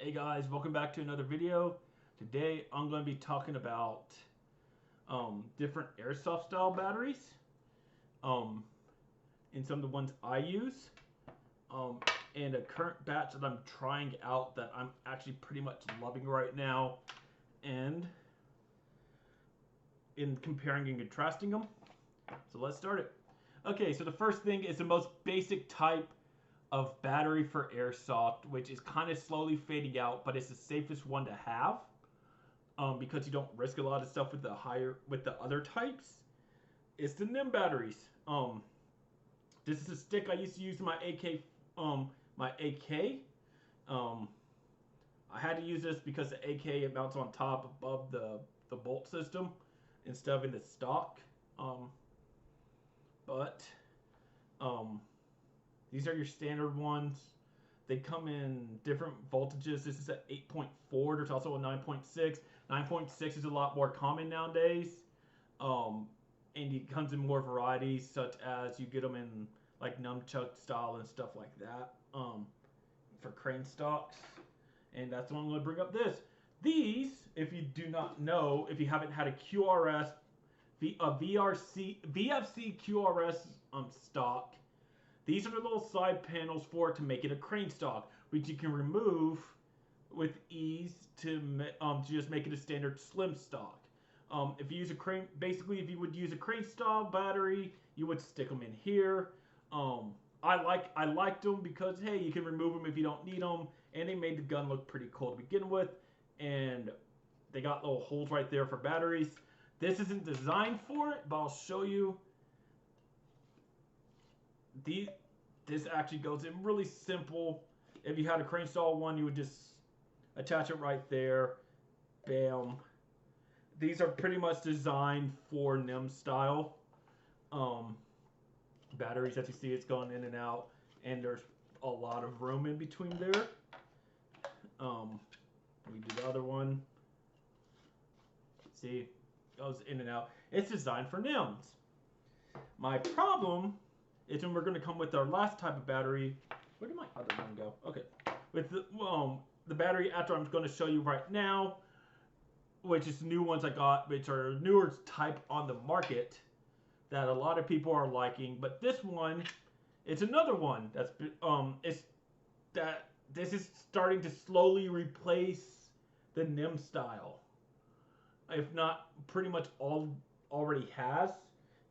Hey guys, welcome back to another video. Today I'm going to be talking about different airsoft style batteries um, and some of the ones I use and a current batch that I'm trying out that I'm actually pretty much loving right now, and in comparing and contrasting them. So let's start it. Okay, so the first thing is the most basic type of battery for airsoft, which is kind of slowly fading out, but it's the safest one to have because you don't risk a lot of stuff with the other types. It's the NIM batteries. This is a stick I used to use in my AK. My AK. I had to use this because the AK it mounts on top above the bolt system instead of in the stock. But these are your standard ones. They come in different voltages. This is at 8.4. There's also a 9.6. 9.6 is a lot more common nowadays. And it comes in more varieties, such as you get them in like nunchuck style and stuff like that for crane stocks. And that's why I'm going to bring up this. These, if you do not know, if you haven't had a QRS, VFC QRS stock, these are the little side panels for it to make it a crane stock, which you can remove with ease to just make it a standard slim stock. If you use a crane, basically, if you would use a crane style battery, you would stick them in here. I liked them because hey, you can remove them if you don't need them, and they made the gun look pretty cool to begin with, and they got little holes right there for batteries. This isn't designed for it, but I'll show you. This actually goes in really simple. If you had a crane style one, you would just attach it right there. Bam. These are pretty much designed for NIM style batteries. As you see, it's going in and out, and there's a lot of room in between there. We do the other one. See, goes in and out. It's designed for NIMs. My problem is when we're going to come with our last type of battery. Where did my other one go? Okay. With the battery after I'm going to show you right now, which is new ones I got, which are newer type on the market that a lot of people are liking. But this one, it's another one that's this is starting to slowly replace the NIM style. If not, pretty much already has,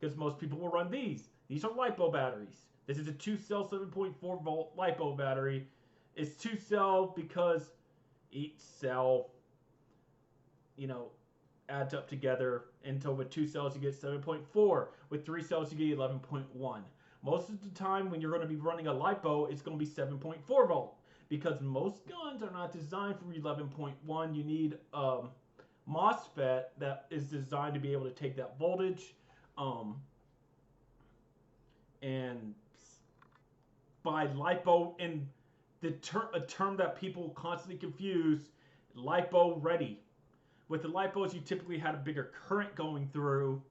because most people will run these. These are LiPo batteries. This is a 2-cell 7.4 volt LiPo battery. It's 2-cell because each cell, adds up together until with 2 cells you get 7.4. With 3 cells you get 11.1. Most of the time when you're going to be running a LiPo, it's going to be 7.4 volt. Because most guns are not designed for 11.1. You need MOSFET that is designed to be able to take that voltage. And by LiPo, and a term that people constantly confuse, LiPo ready. With the LiPos, you typically had a bigger current going through,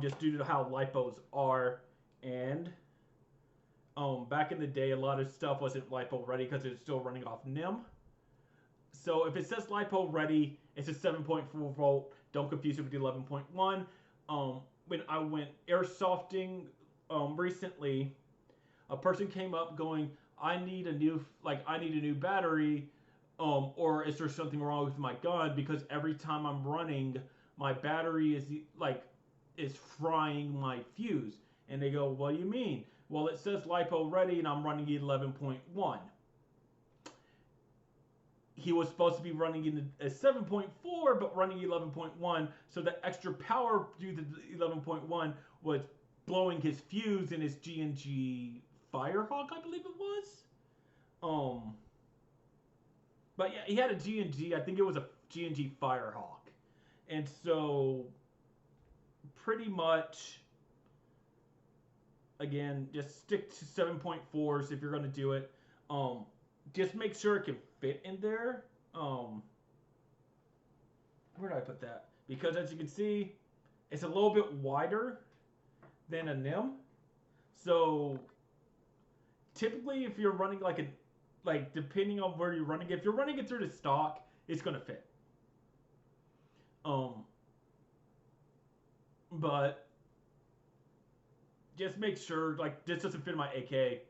just due to how LiPos are. And back in the day, a lot of stuff wasn't LiPo ready because it was still running off NIM. So if it says LiPo ready, it's a 7.4 volt. Don't confuse it with the 11.1. When I went airsofting recently, a person came up going, I need a new battery, or is there something wrong with my gun? Because every time I'm running, my battery is frying my fuse. And they go, what do you mean? Well, it says LiPo ready and I'm running 11.1. He was supposed to be running in a 7.4, but running 11.1. So the extra power due to the 11.1 was blowing his fuse in his G&G Firehawk, I believe it was. But yeah, he had a G&G. I think it was a G&G Firehawk. And so, pretty much, again, just stick to 7.4s if you're going to do it. Just make sure it can fit in there. Where did I put that? Because as you can see, it's a little bit wider than a NIM. So typically if you're running like like depending on where you're running, if you're running it through the stock, it's gonna fit. Um, but just make sure like this doesn't fit in my AK.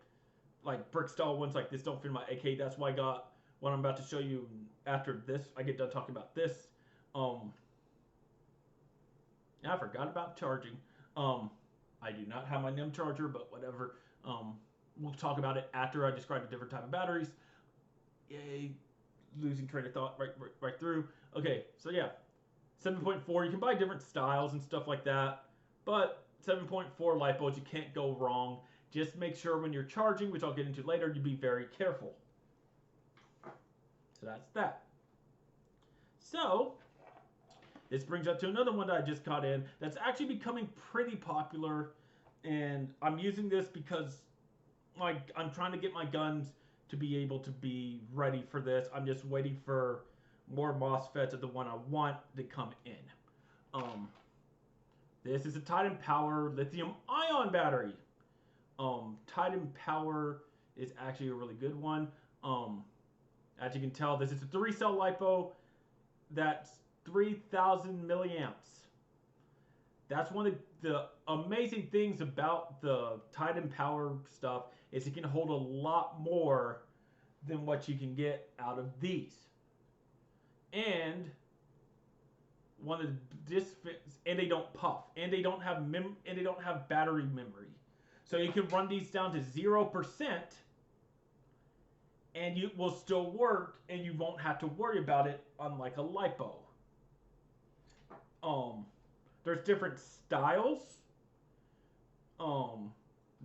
Like brick style ones like this don't fit in my AK. That's why I got what I'm about to show you after this. I get done talking about this. Um, I forgot about charging. I do not have my NIM charger, but whatever. We'll talk about it after I describe the different type of batteries. Yay, losing train of thought right through. Okay, so yeah, 7.4. You can buy different styles and stuff like that, but 7.4 lipos, you can't go wrong. Just make sure when you're charging, which I'll get into later, you be very careful. So that's that. So this brings up to another one that I just caught in that's actually becoming pretty popular, and I'm using this because like I'm trying to get my guns to be able to be ready for this. I'm just waiting for more MOSFETs of the one I want to come in. This is a Titan Power lithium ion battery. Titan Power is actually a really good one. As you can tell, this is a 3-cell lipo that's 3,000 milliamps. That's one of the amazing things about the Titan Power stuff is it can hold a lot more than what you can get out of these. And one of the and they don't puff, and they don't have battery memory. So you can run these down to 0%, and it will still work, and you won't have to worry about it, unlike a lipo. There's different styles.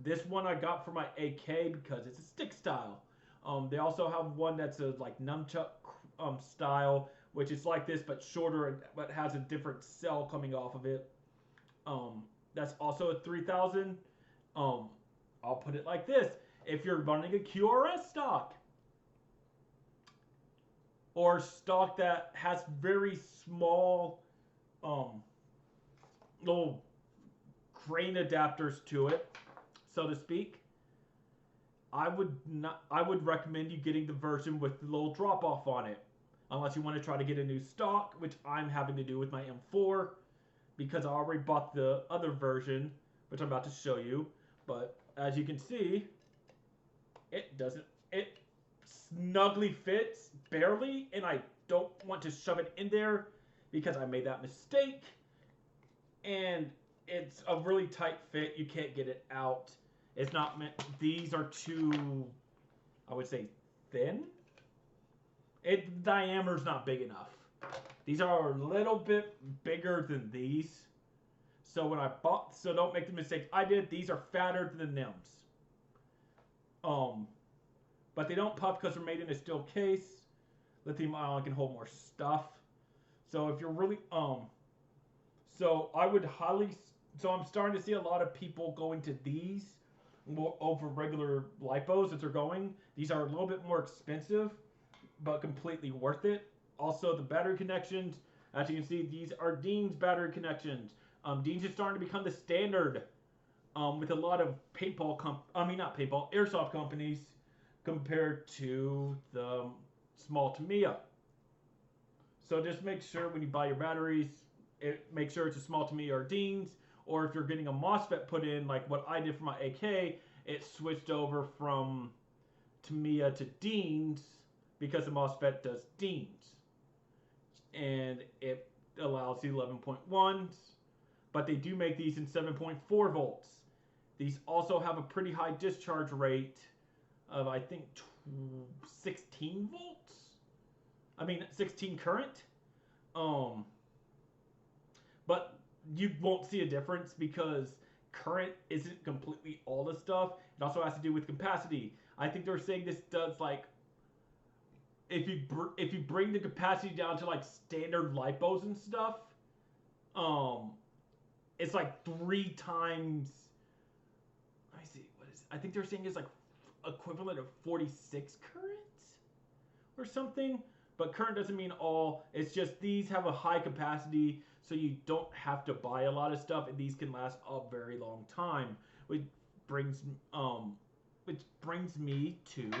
This one I got for my AK because it's a stick style. They also have one that's a like nunchuck style, which is like this but shorter, but has a different cell coming off of it. That's also a 3,000. I'll put it like this: if you're running a QRS stock or stock that has very small little crane adapters to it, so to speak, I would recommend you getting the version with the little drop off on it, unless you want to try to get a new stock, which I'm having to do with my M4 because I already bought the other version, which I'm about to show you. But as you can see, it snugly fits barely, and I don't want to shove it in there because I made that mistake, and it's a really tight fit. You can't get it out. It's not meant. These are too, I would say, thin. The diameter's not big enough. These are a little bit bigger than these. So don't make the mistake I did. These are fatter than the NIMs. But they don't puff because they're made in a steel case. Lithium ion can hold more stuff. So if you're really, so I'm starting to see a lot of people going to these over regular lipos as they're going. These are a little bit more expensive, but completely worth it. Also, the battery connections, as you can see, these are Dean's battery connections. Dean's is starting to become the standard with a lot of airsoft companies compared to the small Tamiya. So just make sure when you buy your batteries, make sure it's a small Tamiya or Dean's, or if you're getting a MOSFET put in, like what I did for my AK, it switched over from Tamiya to Dean's because the MOSFET does Dean's. And it allows the 11.1s, but they do make these in 7.4 volts. These also have a pretty high discharge rate of, I think, 16 volts? 16 current. But you won't see a difference because current isn't completely all the stuff. It also has to do with capacity. I think they're saying this does like, if you bring the capacity down to like standard lipos and stuff, it's like 3 times. Let me see, what is it? I think they're saying it's like equivalent of 46 current or something. But current doesn't mean all. It's just these have a high capacity, so you don't have to buy a lot of stuff, and these can last a very long time. Which brings me to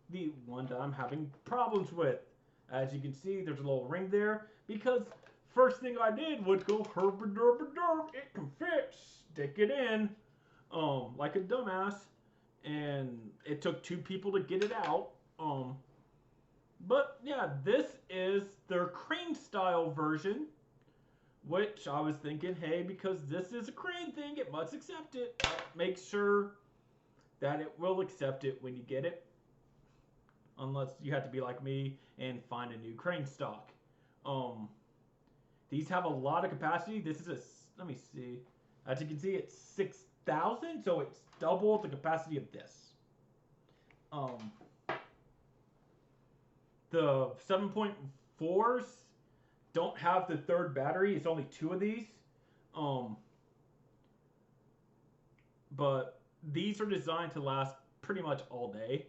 the one that I'm having problems with. As you can see, there's a little ring there because first thing I did was go herb, it can fit, stick it in, like a dumbass, and it took 2 people to get it out. But yeah, this is their crane style version, which I was thinking, hey, because this is a crane thing, it must accept it. Make sure that it will accept it when you get it, unless you have to be like me and find a new crane stock. These have a lot of capacity. This is a, let me see. As you can see, it's 6,000, so it's double the capacity of this. The 7.4s don't have the third battery. It's only 2 of these. But these are designed to last pretty much all day.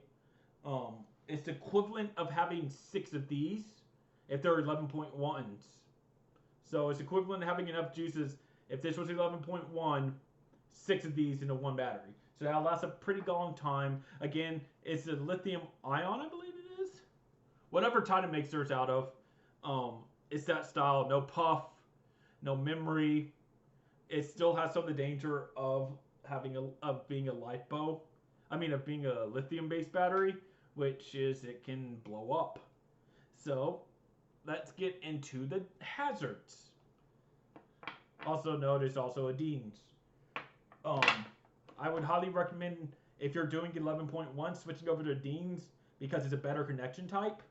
It's the equivalent of having 6 of these if they're 11.1s. So it's equivalent to having enough juices. If this was 11.1, 6 of these into 1 battery. So that'll last a pretty long time. Again, it's a lithium ion, I believe it is. Whatever Titan makes theirs out of. It's that style. No puff, no memory. It still has some of the danger of being a lipo. Of being a lithium-based battery, which is it can blow up. So let's get into the hazards. Also note there's also a Dean's. I would highly recommend, if you're doing 11.1, switching over to Dean's because it's a better connection type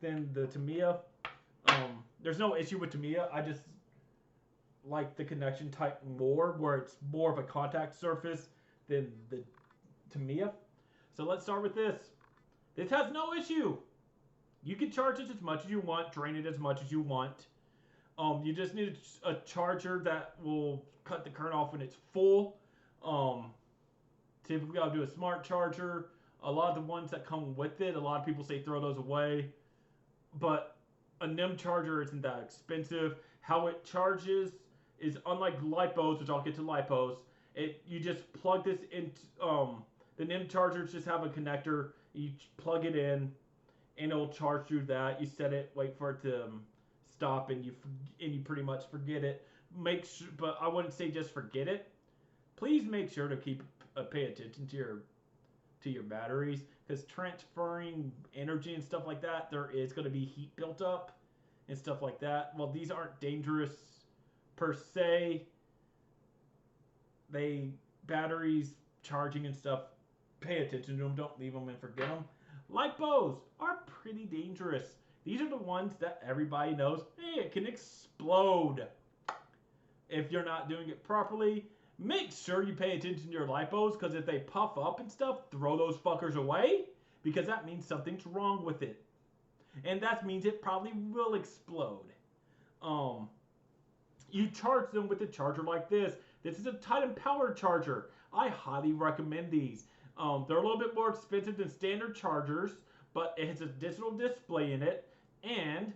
than the Tamiya. There's no issue with Tamiya. I just like the connection type more, where it's more of a contact surface than the Tamiya. So let's start with this. This has no issue. You can charge it as much as you want, drain it as much as you want. You just need a charger that will cut the current off when it's full. Typically I'll do a smart charger. A lot of the ones that come with it, a lot of people say throw those away. But a NIM charger isn't that expensive. How it charges is unlike lipos, which I'll get to lipos. You just plug this into the NIM chargers just have a connector. You plug it in, and it'll charge through that. You set it, wait for it to stop, and you pretty much forget it. But I wouldn't say just forget it. Please make sure to pay attention to your batteries, because transferring energy and stuff like that, there is going to be heat built up and stuff like that. Well, these aren't dangerous per se. Batteries charging and stuff, pay attention to them. Don't leave them and forget them. Lipos are pretty dangerous. These are the ones that everybody knows, hey, it can explode if you're not doing it properly. Make sure you pay attention to your lipos, because if they puff up and stuff, throw those fuckers away, because that means something's wrong with it. And that means it probably will explode. You charge them with a charger like this. This is a Titan power charger. I highly recommend these. They're a little bit more expensive than standard chargers, but it has a digital display in it. And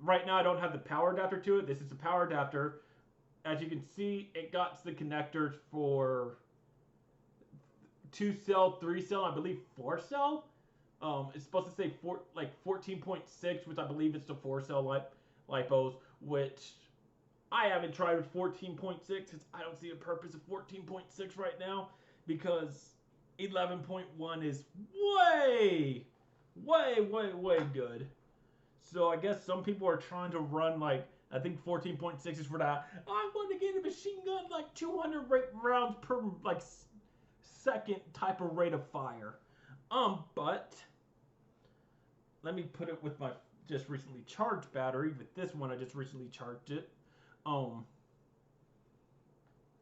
right now I don't have the power adapter to it. This is the power adapter. As you can see, it got the connectors for 2-cell, 3-cell, I believe 4-cell. It's supposed to say 14.6, which I believe it's the 4-cell lipos, which I haven't tried with 14.6 because I don't see a purpose of 14.6 right now, because 11.1 is way good. So I guess some people are trying to run I think 14.6 is for that. I want to get a machine gun 200 rounds per second type of rate of fire. But let me put it with my just recently charged battery. With this one, I just recently charged it.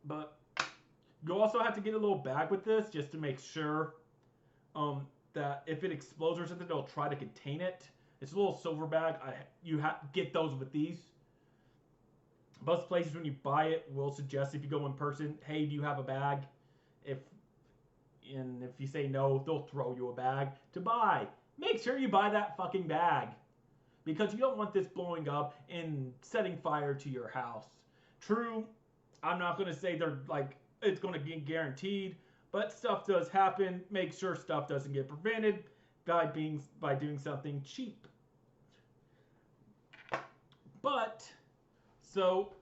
But you also have to get a little bag with this just to make sure that if it explodes or something, it'll try to contain it. It's a little silver bag. You have to get those with these. Most places when you buy it will suggest, if you go in person, hey, do you have a bag? If you say no, they'll throw you a bag to buy. Make sure you buy that fucking bag, because you don't want this blowing up and setting fire to your house. True, I'm not going to say they're it's going to be guaranteed. But stuff does happen. Make sure stuff doesn't get prevented by doing something cheap. But so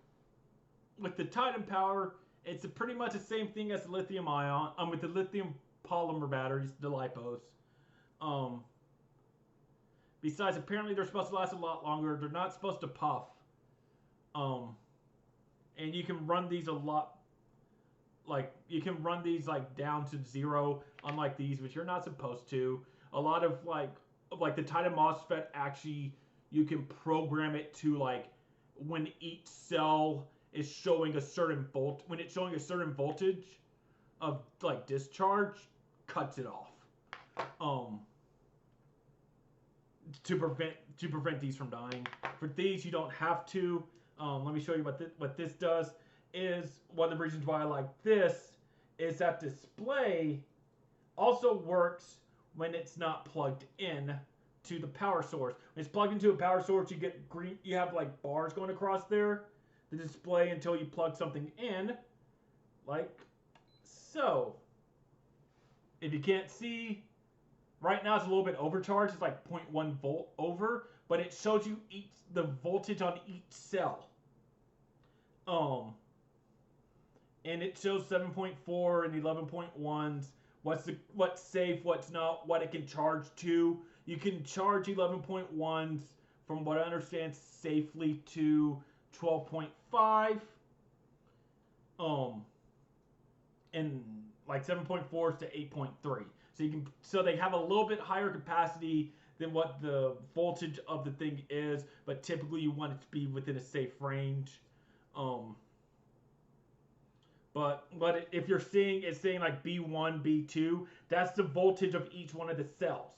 with the Titan power, it's pretty much the same thing as the lithium ion. With the lithium polymer batteries, the lipos. Besides, apparently they're supposed to last a lot longer. They're not supposed to puff. And you can run these a lot. Like you can run these like down to 0, unlike these, which you're not supposed to. A lot of like the Titan MOSFET actually, you can program it to like when each cell is showing a certain when it's showing a certain voltage of like discharge, cuts it off. To prevent these from dying. For these, you don't have to. Let me show you what this does. Is one of the reasons why I like this is that display also works when it's not plugged in to the power source. When it's plugged into a power source, you get green. You have like bars going across there, the display, until you plug something in, like so. If you can't see, right now it's a little bit overcharged. It's like 0.1 volt over, but it shows you the voltage on each cell. And it shows 7.4 and 11.1s. What's safe, what's not, what it can charge to. You can charge 11.1s, from what I understand, safely to 12.5. And like 7.4s to 8.3. So they have a little bit higher capacity than what the voltage of the thing is, but typically you want it to be within a safe range. But if you're seeing it's saying like B1, B2, that's the voltage of each one of the cells.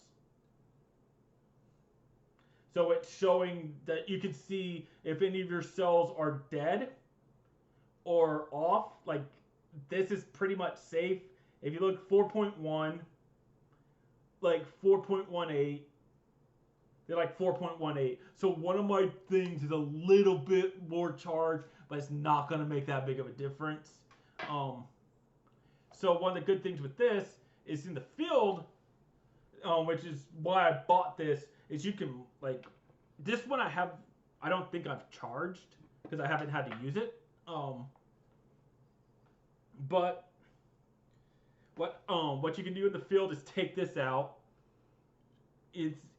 So it's showing that you can see if any of your cells are dead or off. Like this is pretty much safe. If you look 4.1, like 4.18, they're like 4.18. So one of my things is a little bit more charged, but it's not going to make that big of a difference. So one of the good things with this is in the field, which is why I bought this, is you can like this one I don't think I've charged because I haven't had to use it. But what you can do in the field is take this out.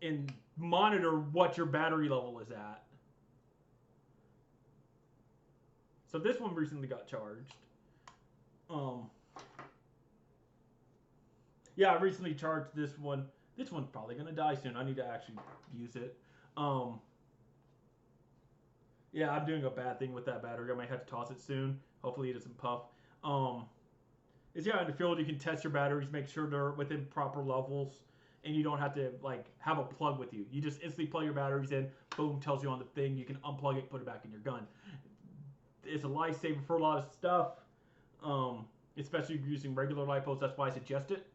And monitor what your battery level is at. So this one recently got charged. Yeah, I recently charged this one. This one's probably gonna die soon. I need to actually use it. Yeah, I'm doing a bad thing with that battery. I might have to toss it soon. Hopefully it doesn't puff. In the field you can test your batteries, make sure they're within proper levels, and you don't have to like have a plug with you. You just instantly plug your batteries in, boom, tells you on the thing. You can unplug it, put it back in your gun. It's a lifesaver for a lot of stuff, especially if you're using regular lipos. That's why I suggest it.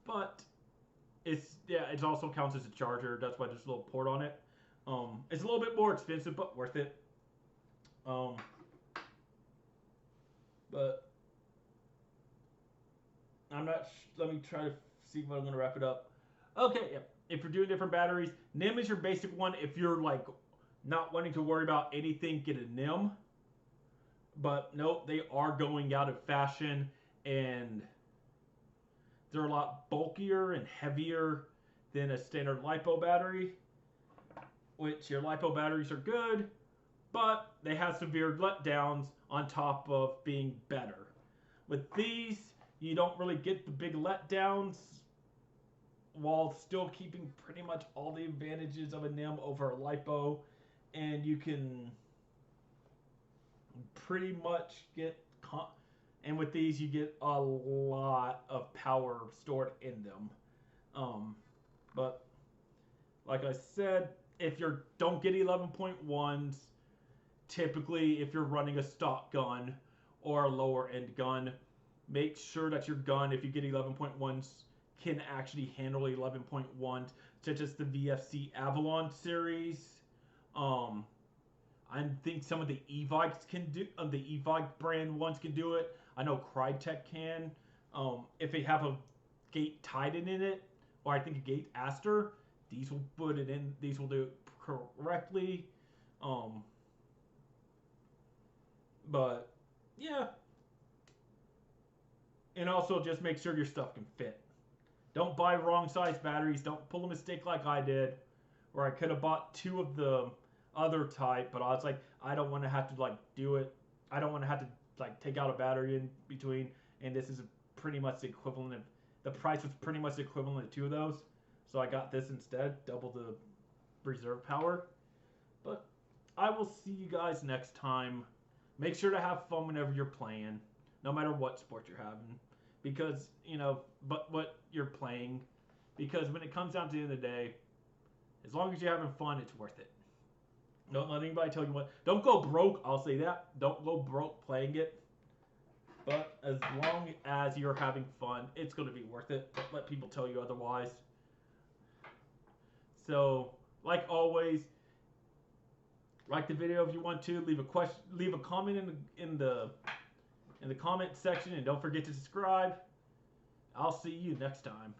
But it also counts as a charger. That's why there's a little port on it. It's a little bit more expensive, but worth it. But I'm not. Let me try to see if I'm going to wrap it up. Okay, yeah. If you're doing different batteries, NIM is your basic one. If you're like not wanting to worry about anything, get a NIM. But nope, they are going out of fashion, and they're a lot bulkier and heavier than a standard LiPo battery. Which your LiPo batteries are good, but they have severe letdowns on top of being better. With these, you don't really get the big letdowns, while still keeping pretty much all the advantages of a NIM over a LiPo, and you can pretty much get, and with these you get a lot of power stored in them. But like I said, if you don't get 11.1s, typically if you're running a stock gun or a lower end gun, make sure that your gun, if you get 11.1s, can actually handle 11.1s, such as the VFC Avalon series. I think some of the Evike can do, the Evike brand ones can do it. I know Crytek can. If they have a gate Titan in it, or I think a gate Aster, these will put it in. These will do it correctly. Um, but yeah, and also just make sure your stuff can fit. Don't buy wrong size batteries. Don't pull a mistake like I did, where I could have bought two of the other type, but I was like, I don't want to have to like do it. I don't want to have to like take out a battery in between, and this is pretty much the equivalent of the price was pretty much the equivalent of two of those. So I got this instead, double the reserve power. But I will see you guys next time. Make sure to have fun whenever you're playing, no matter what sport you're having, because but what you're playing, because when it comes down to the end of the day, as long as you're having fun, it's worth it. Don't let anybody tell you what. Don't go broke. I'll say that. Don't go broke playing it. But as long as you're having fun, it's going to be worth it. Don't let people tell you otherwise. So, like always, like the video if you want to. Leave a comment in the comment section, and don't forget to subscribe. I'll see you next time.